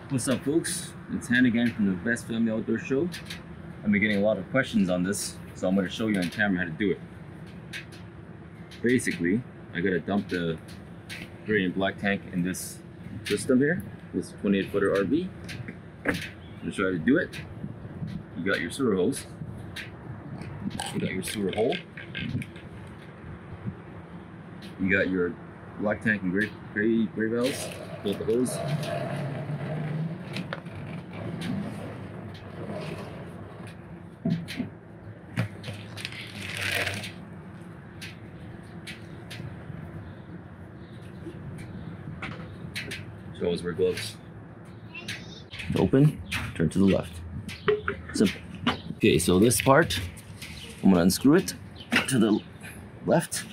What's up, folks? It's Han again from the Best Family Outdoor Show. I've been getting a lot of questions on this, so I'm going to show you on camera how to do it. Basically, I got to dump the gray and black tank in this system here, this 28-footer RV. I'm going to show you how to do it. You got your sewer hose. You got your sewer hole. You got your black tank and gray valves. Pull the hose. Should always wear gloves. Open, turn to the left. Simple. Okay, so this part, I'm gonna unscrew it to the left.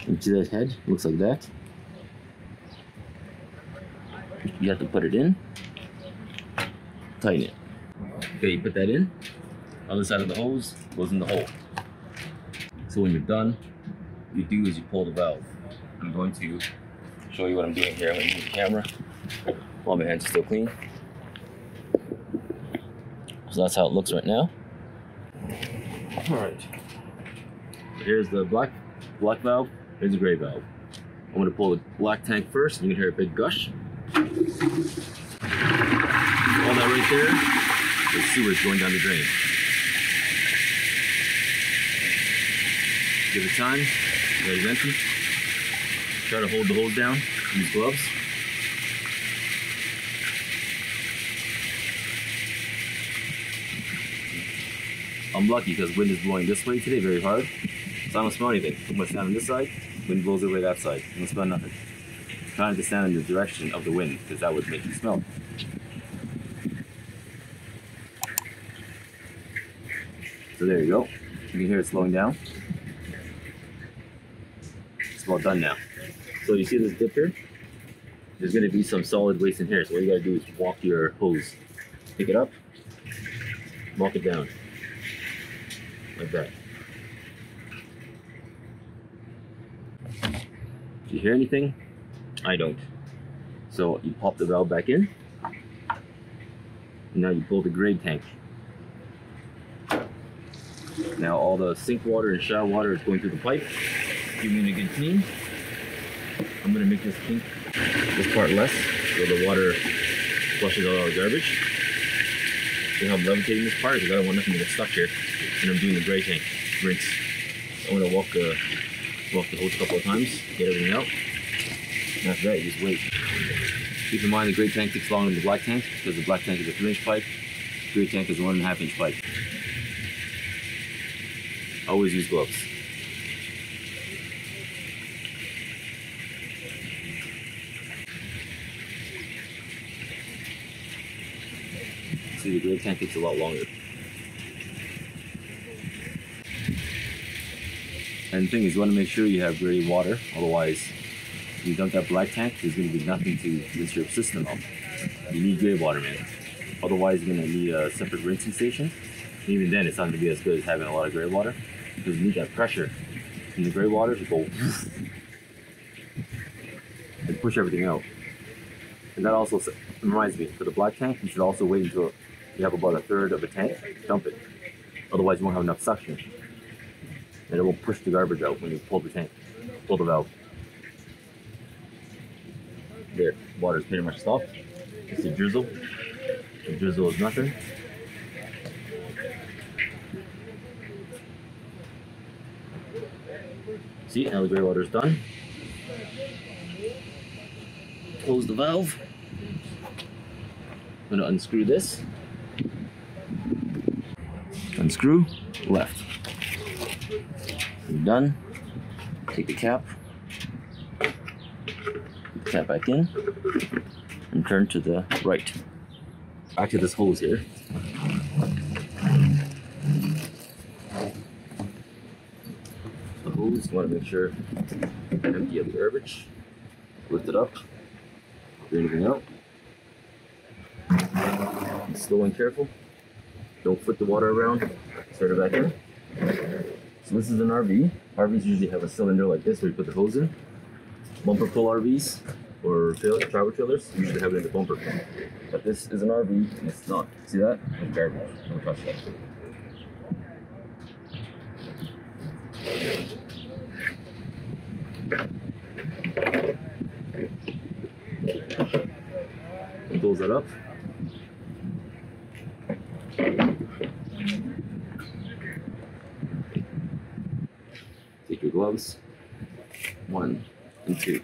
Into that head, looks like that. You have to put it in, tighten it. Okay, you put that in. Other side of the hose goes in the hole. So when you're done, what you do is you pull the valve. I'm going to show you what I'm doing here. I'm going to use the camera while my hands are still clean. So that's how it looks right now. Alright. So here's the black valve, here's the gray valve. I'm going to pull the black tank first, and you can hear a big gush. All that right there is sewage going down the drain. Give it time, let it empty. Try to hold the hose down, use gloves. I'm lucky because wind is blowing this way today very hard, so I don't smell anything. I'm going to stand on this side, wind blows away that side. I don't smell nothing. I'm trying to stand in the direction of the wind because that would make you smell. So there you go. You can hear it slowing down. It's about done now. So you see this dip here? There's going to be some solid waste in here. So what you got to do is walk your hose. Pick it up, walk it down. Like that. Do you hear anything? I don't. So you pop the valve back in. And now you pull the gray tank. Now all the sink water and shower water is going through the pipe. Giving it a good clean. I'm going to make this part less so the water flushes out all the garbage. See how I'm levitating this part because I don't want nothing to get stuck here. And I'm doing the gray tank rinse. I'm going to walk the hose a couple of times, get everything out. And after that, you just wait. Keep in mind the gray tank takes longer than the black tank because the black tank is a 3-inch pipe. The gray tank is a 1.5-inch pipe. Always use gloves. See, the gray tank takes a lot longer. And the thing is, you want to make sure you have gray water, otherwise, if you dump that black tank, there's going to be nothing to rinse your system out. You need gray water, man. Otherwise, you're going to need a separate rinsing station. Even then, it's not going to be as good as having a lot of gray water, because you need that pressure in the gray water to go and push everything out. And that also reminds me, for the black tank, you should also wait until you have about 1/3 of a tank, dump it. Otherwise, you won't have enough suction. And it will push the garbage out when you pull the tank, pull the valve. There, water is pretty much stopped. It's a drizzle. The drizzle is nothing. See, now the gray water is done. Close the valve. I'm going to unscrew this. Unscrew, left. You're done. Take the cap. Put the cap back in. And turn to the right. Back to this hose here. The hose, you want to make sure empty of the garbage. Lift it up. Clear anything out. Be slow and careful. Don't flip the water around. Start it back in. So this is an RV. RVs usually have a cylinder like this where you put the hose in. Bumper pull RVs or travel trailers usually have it in the bumper. But this is an RV and it's not. See that? It's garbage. Don't touch that. Close that up. Take your gloves. 1 and 2.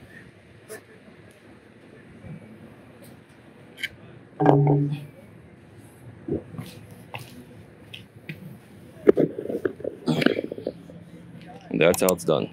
And that's how it's done.